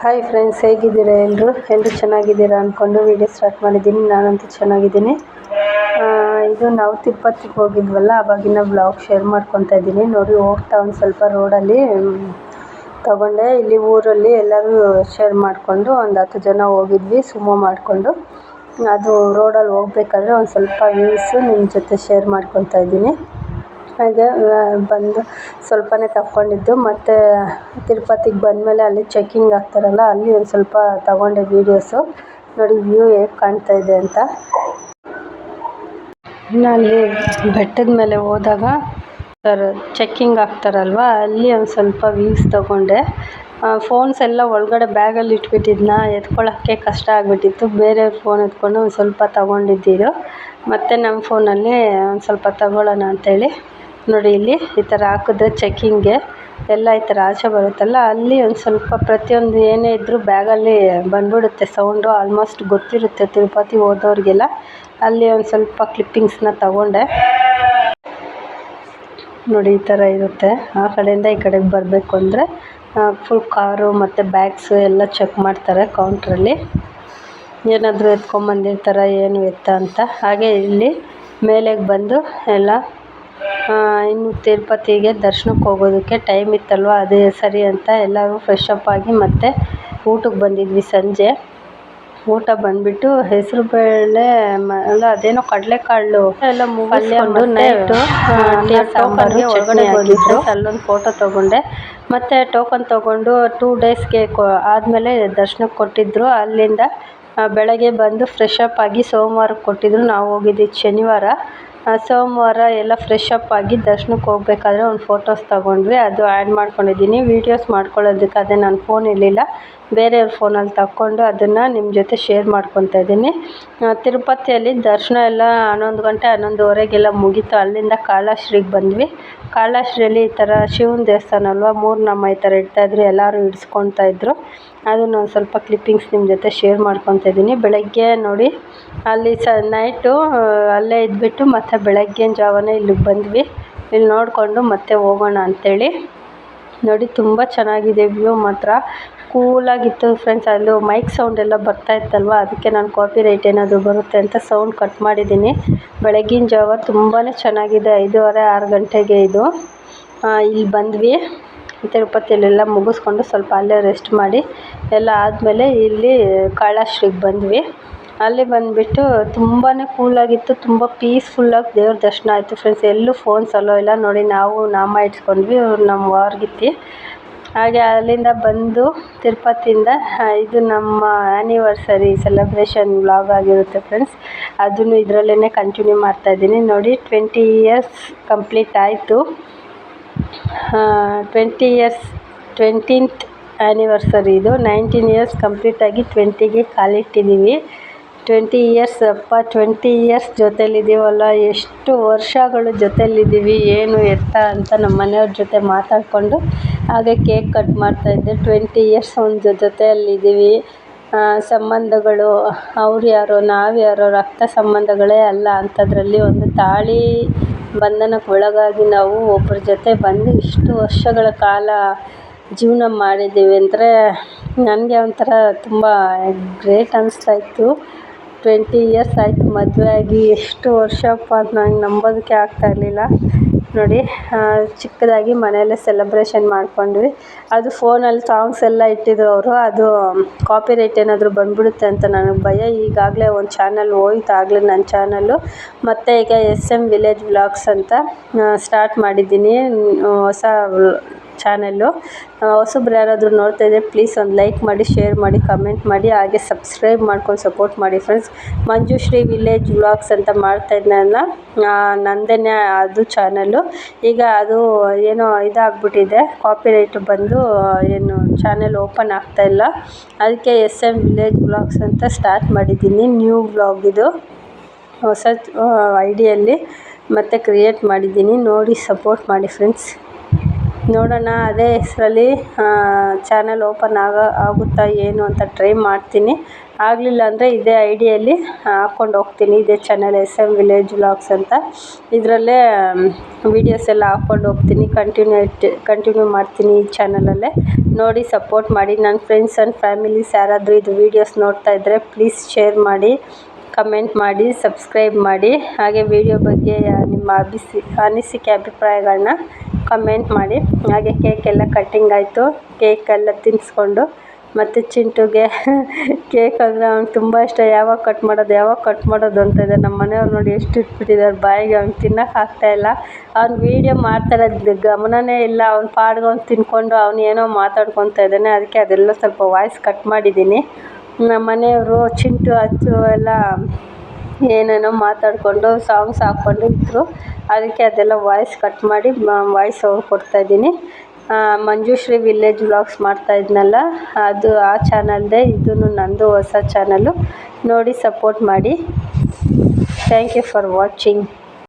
Hi friends, ಹೇಗಿದ್ದೀರಾ? ಎಲ್ಲರೂ ಚೆನ್ನಾಗಿದ್ದೀರಾ ಅಂದ್ಕೊಂಡು ವಿಡಿಯೋ ಸ್ಟಾರ್ಟ್ ಮಾಡಿದ್ದೀನಿ. ನಾನಂತೂ ಚೆನ್ನಾಗಿದ್ದೀನಿ. ಇದು ನಾವು ತಿರುಪತಿಗೆ ಹೋಗಿದ್ವಲ್ಲ, ಆವಾಗಿನ ಬ್ಲಾಗ್ ಶೇರ್ ಮಾಡ್ಕೊತಾ ಇದ್ದೀನಿ. ನೋಡಿ, ಹೋಗ್ತಾ ಒಂದು ಸ್ವಲ್ಪ ರೋಡಲ್ಲಿ ತಗೊಂಡೆ. ಇಲ್ಲಿ ಊರಲ್ಲಿ ಎಲ್ಲರೂ ಶೇರ್ ಮಾಡಿಕೊಂಡು ಒಂದು 10 ಜನ ಹೋಗಿದ್ವಿ ಸುಮೋ ಮಾಡಿಕೊಂಡು. ಅದು ರೋಡಲ್ಲಿ ಹೋಗ್ಬೇಕಾದ್ರೆ ಒಂದು ಸ್ವಲ್ಪ ವ್ಯೂಸು ನಿಮ್ಮ ಜೊತೆ ಶೇರ್ ಮಾಡ್ಕೊತಾ ಇದ್ದೀನಿ. ಹಾಗೆ ಬಂದು ಸ್ವಲ್ಪನೇ ತಗೊಂಡಿದ್ದು. ಮತ್ತು ತಿರುಪತಿಗೆ ಬಂದಮೇಲೆ ಅಲ್ಲಿ ಚೆಕ್ಕಿಂಗ್ ಆಗ್ತಾರಲ್ಲ, ಅಲ್ಲಿ ಒಂದು ಸ್ವಲ್ಪ ತಗೊಂಡೆ ವೀಡಿಯೋಸು. ನೋಡಿ ವ್ಯೂ ಹೇಗೆ ಕಾಣ್ತಾ ಇದೆ ಅಂತ. ಇನ್ನು ಅಲ್ಲಿ ಬೆಟ್ಟದ ಮೇಲೆ ಹೋದಾಗ ಚೆಕ್ಕಿಂಗ್ ಆಗ್ತಾರಲ್ವ, ಅಲ್ಲಿ ಒಂದು ಸ್ವಲ್ಪ ವ್ಯೂಸ್ ತಗೊಂಡೆ. ಫೋನ್ಸ್ ಎಲ್ಲ ಒಳಗಡೆ ಬ್ಯಾಗಲ್ಲಿ ಇಟ್ಬಿಟ್ಟಿದ್ನ, ಎತ್ಕೊಳ್ಳೋಕ್ಕೆ ಕಷ್ಟ ಆಗಿಬಿಟ್ಟಿತ್ತು. ಬೇರೆಯವ್ರ ಫೋನ್ ಎತ್ಕೊಂಡು ಒಂದು ಸ್ವಲ್ಪ ತಗೊಂಡಿದ್ದಿದ್ದು. ಮತ್ತು ನಮ್ಮ ಫೋನಲ್ಲಿ ಒಂದು ಸ್ವಲ್ಪ ತಗೊಳ್ಳೋಣ ಅಂಥೇಳಿ ನೋಡಿ, ಇಲ್ಲಿ ಈ ಥರ ಹಾಕಿದ್ರೆ ಚೆಕ್ಕಿಂಗ್ಗೆ ಎಲ್ಲ ಈ ಥರ ಆಚೆ ಬರುತ್ತಲ್ಲ, ಅಲ್ಲಿ ಒಂದು ಸ್ವಲ್ಪ ಪ್ರತಿಯೊಂದು ಏನೇ ಇದ್ದರೂ ಬ್ಯಾಗಲ್ಲಿ ಬಂದ್ಬಿಡುತ್ತೆ ಸೌಂಡು. ಆಲ್ಮೋಸ್ಟ್ ಗೊತ್ತಿರುತ್ತೆ ತಿರುಪತಿ ಹೋದವ್ರಿಗೆಲ್ಲ. ಅಲ್ಲಿ ಒಂದು ಸ್ವಲ್ಪ ಕ್ಲಿಪ್ಪಿಂಗ್ಸ್ನ ತಗೊಂಡೆ. ನೋಡಿ ಈ ಥರ ಇರುತ್ತೆ. ಆ ಕಡೆಯಿಂದ ಈ ಕಡೆಗೆ ಬರಬೇಕು ಅಂದರೆ ಫುಲ್ ಕಾರು ಮತ್ತು ಬ್ಯಾಗ್ಸು ಎಲ್ಲ ಚೆಕ್ ಮಾಡ್ತಾರೆ ಕೌಂಟ್ರಲ್ಲಿ. ಏನಾದರೂ ಎತ್ಕೊಂಬಂದಿರ್ತಾರೆ ಏನು ಎತ್ತ ಅಂತ. ಹಾಗೆ ಇಲ್ಲಿ ಮೇಲೆಗೆ ಬಂದು ಎಲ್ಲ ಇನ್ನು ತಿರುಪತಿಗೆ ದರ್ಶನಕ್ಕೆ ಹೋಗೋದಕ್ಕೆ ಟೈಮ್ ಇತ್ತಲ್ವ, ಅದೇ ಸರಿ ಅಂತ ಎಲ್ಲರೂ ಫ್ರೆಶ್ ಅಪ್ ಆಗಿ ಮತ್ತೆ ಊಟಕ್ಕೆ ಬಂದಿದ್ವಿ. ಸಂಜೆ ಊಟ ಬಂದುಬಿಟ್ಟು ಹೆಸರು ಬೇಳೆ ಅಲ್ಲ, ಅದೇನೋ ಕಡಲೆಕಾಳು ಎಲ್ಲ ಮುಗಿಸ್ಕೊಂಡು ನೈಟು ಸಾಂಬಾರು ಒಳಗಡೆ ಹೋಗಿದ್ರು. ಅಲ್ಲೊಂದು ಫೋಟೋ ತೊಗೊಂಡೆ. ಮತ್ತು ಟೋಕನ್ ತೊಗೊಂಡು 2 ಡೇಸ್ಗೆ ಆದಮೇಲೆ ದರ್ಶನಕ್ಕೆ ಕೊಟ್ಟಿದ್ದರು. ಅಲ್ಲಿಂದ ಬೆಳಗ್ಗೆ ಬಂದು ಫ್ರೆಶ್ ಅಪ್ ಆಗಿ ಸೋಮವಾರಕ್ಕೆ ಕೊಟ್ಟಿದ್ದರು. ನಾವು ಹೋಗಿದ್ದಿದ್ದು ಶನಿವಾರ. ಸೋಮವಾರ ಎಲ್ಲ ಫ್ರೆಶ್ ಅಪ್ ಆಗಿ ದರ್ಶನಕ್ಕೆ ಹೋಗ್ಬೇಕಾದ್ರೆ ಒಂದು ಫೋಟೋಸ್ ತೊಗೊಂಡ್ವಿ. ಅದು ಆ್ಯಡ್ ಮಾಡ್ಕೊಂಡಿದ್ದೀನಿ. ವೀಡಿಯೋಸ್ ಮಾಡ್ಕೊಳ್ಳೋದಕ್ಕೆ ಅದೇ ನನ್ನ ಫೋನ್ ಇರಲಿಲ್ಲ, ಬೇರೆಯವ್ರ ಫೋನಲ್ಲಿ ತಗೊಂಡು ಅದನ್ನು ನಿಮ್ಮ ಜೊತೆ ಶೇರ್ ಮಾಡ್ಕೊತಾ ಇದ್ದೀನಿ. ತಿರುಪತಿಯಲ್ಲಿ ದರ್ಶನ ಎಲ್ಲ 11 ಗಂಟೆ 11:15 ಮುಗೀತು. ಅಲ್ಲಿಂದ ಕಾಳಾಶ್ರೀಗೆ ಬಂದ್ವಿ. ಕಾಳಾಶ್ರೀಯಲ್ಲಿ ಈ ಥರ ಶಿವನ ದೇವಸ್ಥಾನ ಅಲ್ವಾ, 3 ನಾಮ ಈ ಥರ ಇಡ್ತಾಯಿದ್ರು, ಎಲ್ಲರೂ ಇಡಿಸ್ಕೊತಾ ಇದ್ದರು. ಅದನ್ನು ಒಂದು ಸ್ವಲ್ಪ ಕ್ಲಿಪ್ಪಿಂಗ್ಸ್ ನಿಮ್ಮ ಜೊತೆ ಶೇರ್ ಮಾಡ್ಕೊತಾ ಇದ್ದೀನಿ. ಬೆಳಗ್ಗೆ ನೋಡಿ ಅಲ್ಲಿ ನೈಟು ಅಲ್ಲೇ ಇದ್ಬಿಟ್ಟು ಮತ್ತು ಬೆಳಗ್ಗಿನ ಜಾವನೇ ಇಲ್ಲಿಗೆ ಬಂದ್ವಿ. ಇಲ್ಲಿ ನೋಡಿಕೊಂಡು ಮತ್ತೆ ಹೋಗೋಣ ಅಂಥೇಳಿ. ನೋಡಿ ತುಂಬ ಚೆನ್ನಾಗಿದೆ ವ್ಯೂ, ಮಾತ್ರ ಕೂಲಾಗಿತ್ತು ಫ್ರೆಂಡ್ಸ್. ಅಲ್ಲೂ ಮೈಕ್ ಸೌಂಡ್ ಎಲ್ಲ ಬರ್ತಾ ಇತ್ತಲ್ವ, ಅದಕ್ಕೆ ನಾನು ಕಾಪಿ ರೈಟ್ ಏನಾದರೂ ಬರುತ್ತೆ ಅಂತ ಸೌಂಡ್ ಕಟ್ ಮಾಡಿದ್ದೀನಿ. ಬೆಳಗ್ಗಿನ ಜಾವ ತುಂಬಾ ಚೆನ್ನಾಗಿದೆ. 5:30 6 ಗಂಟೆಗೆ ಇದು ಇಲ್ಲಿ ಬಂದ್ವಿ. ತಿರುಪತಿಯಲ್ಲೆಲ್ಲ ಮುಗಿಸ್ಕೊಂಡು ಸ್ವಲ್ಪ ಅಲ್ಲೇ ರೆಸ್ಟ್ ಮಾಡಿ ಎಲ್ಲ ಆದಮೇಲೆ ಇಲ್ಲಿ ಕಾಳಾಶ್ರೀಗೆ ಬಂದ್ವಿ. ಅಲ್ಲಿ ಬಂದುಬಿಟ್ಟು ತುಂಬಾ ಕೂಲಾಗಿತ್ತು, ತುಂಬ ಪೀಸ್ಫುಲ್ಲಾಗಿ ದೇವ್ರ ದರ್ಶನ ಆಯಿತು ಫ್ರೆಂಡ್ಸ್. ಎಲ್ಲೂ ಫೋನ್ಸ್ ಅಲೋ ಇಲ್ಲ. ನೋಡಿ ನಾವು ನಾಮ ಇಟ್ಕೊಂಡ್ವಿ, ನಮ್ಮ ವಾರ್ಗಿತ್ತಿ. ಹಾಗೆ ಅಲ್ಲಿಂದ ಬಂದು ತಿರುಪತಿಯಿಂದ ಇದು ನಮ್ಮ ಆ್ಯನಿವರ್ಸರಿ ಸೆಲೆಬ್ರೇಷನ್ ವ್ಲಾಗ್ ಆಗಿರುತ್ತೆ ಫ್ರೆಂಡ್ಸ್. ಅದನ್ನು ಇದರಲ್ಲೇ ಕಂಟಿನ್ಯೂ ಮಾಡ್ತಾಯಿದ್ದೀನಿ. ನೋಡಿ 20 ಇಯರ್ಸ್ ಕಂಪ್ಲೀಟ್ ಆಯಿತು. 20th ಆ್ಯನಿವರ್ಸರಿ ಇದು. 19 ಇಯರ್ಸ್ ಕಂಪ್ಲೀಟಾಗಿ 20ಗೆ ಕಾಲಿಟ್ಟಿದ್ದೀವಿ. 20 ಇಯರ್ಸ್ ಅಪ್ಪ, 20 ಇಯರ್ಸ್ ಜೊತೆಲಿದ್ದೀವಲ್ಲ, ಎಷ್ಟು ವರ್ಷಗಳು ಜೊತೆಲಿದ್ದೀವಿ ಏನು ಎತ್ತ ಅಂತ ನಮ್ಮ ಮನೆಯವ್ರ ಜೊತೆ ಮಾತಾಡಿಕೊಂಡು ಹಾಗೆ ಕೇಕ್ ಕಟ್ ಮಾಡ್ತಾಯಿದ್ದೆ. 20 ಇಯರ್ಸ್ ಒಂದು ಜೊತೆಯಲ್ಲಿದ್ದೀವಿ. ಸಂಬಂಧಗಳು ಅವ್ರು ಯಾರೋ ನಾವು ಯಾರೋ ರಕ್ತ ಸಂಬಂಧಗಳೇ ಅಲ್ಲ ಅಂಥದ್ರಲ್ಲಿ ಒಂದು ತಾಳಿ ಬಂಧನಕ್ಕೆ ಒಳಗಾಗಿ ನಾವು ಒಬ್ಬರ ಜೊತೆ ಬಂದು ಇಷ್ಟು ವರ್ಷಗಳ ಕಾಲ ಜೀವನ ಮಾಡಿದ್ದೀವಿ ಅಂದರೆ ನನಗೆ ಒಂಥರ ತುಂಬ ಗ್ರೇಟ್ ಅನ್ನಿಸ್ತಾಯಿತ್ತು. 20 ಇಯರ್ಸ್ ಆಯಿತು ಮದುವೆ ಆಗಿ. ಎಷ್ಟು ವರ್ಷಪ್ಪ ಅಂತ ನನಗೆ ನಂಬೋದಕ್ಕೆ ಆಗ್ತಾಯಿರಲಿಲ್ಲ. ನೋಡಿ ಚಿಕ್ಕದಾಗಿ ಮನೆಯಲ್ಲೇ ಸೆಲೆಬ್ರೇಷನ್ ಮಾಡ್ಕೊಂಡ್ವಿ. ಅದು ಫೋನಲ್ಲಿ ಸಾಂಗ್ಸ್ ಎಲ್ಲ ಇಟ್ಟಿದ್ರು ಅವರು. ಅದು ಕಾಪಿ ರೈಟ್ ಏನಾದರೂ ಬಂದುಬಿಡುತ್ತೆ ಅಂತ ನನಗೆ ಭಯ. ಈಗಾಗಲೇ ಒಂದು ಚಾನಲ್ ಹೋಯ್ತು ಆಗಲೇ ನನ್ನ ಚಾನಲ್ಲು. ಮತ್ತು ಈಗ SM ವಿಲೇಜ್ ವ್ಲಾಗ್ಸ್ ಅಂತ ಸ್ಟಾರ್ಟ್ ಮಾಡಿದ್ದೀನಿ, ಹೊಸ ಚಾನಲ್ಲು. ಹೊಸಬ್ರು ಯಾರಾದರೂ ನೋಡ್ತಾಯಿದ್ರೆ ಪ್ಲೀಸ್ ಒಂದು ಲೈಕ್ ಮಾಡಿ, ಶೇರ್ ಮಾಡಿ, ಕಮೆಂಟ್ ಮಾಡಿ, ಹಾಗೆ ಸಬ್ಸ್ಕ್ರೈಬ್ ಮಾಡ್ಕೊಂಡು ಸಪೋರ್ಟ್ ಮಾಡಿ ಫ್ರೆಂಡ್ಸ್. ಮಂಜುಶ್ರೀ ವಿಲೇಜ್ ವ್ಲಾಗ್ಸ್ ಅಂತ ಮಾಡ್ತಾಯಿದ್ನಲ್ಲ, ನಂದೇ ಅದು ಚಾನಲ್ಲು. ಈಗ ಅದು ಏನೋ ಇದಾಗ್ಬಿಟ್ಟಿದೆ, ಕಾಪಿ ರೈಟ್ ಬಂದು ಏನು ಚಾನಲ್ ಓಪನ್ ಆಗ್ತಾಯಿಲ್ಲ. ಅದಕ್ಕೆ SM ವಿಲೇಜ್ ವ್ಲಾಗ್ಸ್ ಅಂತ ಸ್ಟಾರ್ಟ್ ಮಾಡಿದ್ದೀನಿ. ನ್ಯೂ ವ್ಲಾಗ್ ಇದು, ಹೊಸ ಐಡಿಯಲ್ಲಿ ಮತ್ತೆ ಕ್ರಿಯೇಟ್ ಮಾಡಿದ್ದೀನಿ. ನೋಡಿ ಸಪೋರ್ಟ್ ಮಾಡಿ ಫ್ರೆಂಡ್ಸ್. ನೋಡೋಣ ಅದೇ ಹೆಸರಲ್ಲಿ ಚಾನಲ್ ಓಪನ್ ಆಗುತ್ತಾ ಏನು ಅಂತ ಟ್ರೈ ಮಾಡ್ತೀನಿ. ಆಗಲಿಲ್ಲ ಅಂದರೆ ಇದೇ ಐಡಿಯಲ್ಲಿ ಹಾಕ್ಕೊಂಡು ಹೋಗ್ತೀನಿ. ಇದೇ ಚಾನಲ್ SM ವಿಲೇಜ್ ವ್ಲಾಗ್ಸ್ ಅಂತ, ಇದರಲ್ಲೇ ವೀಡಿಯೋಸ್ ಎಲ್ಲ ಹಾಕ್ಕೊಂಡು ಹೋಗ್ತೀನಿ. ಕಂಟಿನ್ಯೂ ಮಾಡ್ತೀನಿ ಈ ಚಾನಲಲ್ಲೇ. ನೋಡಿ ಸಪೋರ್ಟ್ ಮಾಡಿ. ನನ್ನ ಫ್ರೆಂಡ್ಸ್ ಆ್ಯಂಡ್ ಫ್ಯಾಮಿಲೀಸ್ ಯಾರಾದರೂ ಇದು ವೀಡಿಯೋಸ್ ನೋಡ್ತಾ ಇದ್ದರೆ ಪ್ಲೀಸ್ ಶೇರ್ ಮಾಡಿ, ಕಮೆಂಟ್ ಮಾಡಿ, ಸಬ್ಸ್ಕ್ರೈಬ್ ಮಾಡಿ. ಹಾಗೆ ವಿಡಿಯೋ ಬಗ್ಗೆ ನಿಮ್ಮ ಅನಿಸಿಕೆ ಅಭಿಪ್ರಾಯಗಳನ್ನ ಕಮೆಂಟ್ ಮಾಡಿ. ಹಾಗೆ ಕೇಕೆಲ್ಲ ಕಟ್ಟಿಂಗ್ ಆಯಿತು. ಕೇಕೆಲ್ಲ ತಿನ್ನಿಸ್ಕೊಂಡು ಮತ್ತು ಚಿಂಟುಗೆ ಕೇಕ್ ಅಂದರೆ ಅವ್ನಿಗೆ ತುಂಬ ಇಷ್ಟ. ಯಾವಾಗ ಕಟ್ ಮಾಡೋದು ಅಂತ ಇದೆ. ನಮ್ಮ ಮನೆಯವ್ರು ನೋಡಿ ಎಷ್ಟು ಇಟ್ಬಿಟ್ಟಿದ್ದಾರೆ ಬಾಯಿಗೆ. ಅವ್ನು ತಿನ್ನೋಕೆ ಆಗ್ತಾಯಿಲ್ಲ. ಅವ್ನು ವೀಡಿಯೋ ಮಾಡ್ತಾಯಿರೋದು ಗಮನವೇ ಇಲ್ಲ. ಅವ್ನು ಪಾಡ್ಗೆ ಅವ್ನು ತಿನ್ಕೊಂಡು ಅವ್ನು ಏನೋ ಮಾತಾಡ್ಕೊತಾ ಇದ್ದಾನೆ. ಅದಕ್ಕೆ ಅದೆಲ್ಲ ಸ್ವಲ್ಪ ವಾಯ್ಸ್ ಕಟ್ ಮಾಡಿದ್ದೀನಿ. ನಮ್ಮ ಮನೆಯವರು ಚಿಂಟು ಅಚ್ಚು ಎಲ್ಲ ಏನೇನೋ ಮಾತಾಡಿಕೊಂಡು ಸಾಂಗ್ಸ್ ಹಾಕ್ಕೊಂಡು ಇದ್ದರು. ಅದಕ್ಕೆ ಅದೆಲ್ಲ ವಾಯ್ಸ್ ಕಟ್ ಮಾಡಿ ವಾಯ್ಸ್ ಓವರ್ ಕೊಡ್ತಾಯಿದ್ದೀನಿ. ಮಂಜುಶ್ರೀ ವಿಲೇಜ್ ವ್ಲಾಗ್ಸ್ ಮಾಡ್ತಾಯಿದ್ನಲ್ಲ, ಅದು ಆ ಚಾನಲ್ದೇ. ಇದೂ ನಂದು ಹೊಸ ಚಾನಲ್ಲು. ನೋಡಿ ಸಪೋರ್ಟ್ ಮಾಡಿ. Thank you for watching.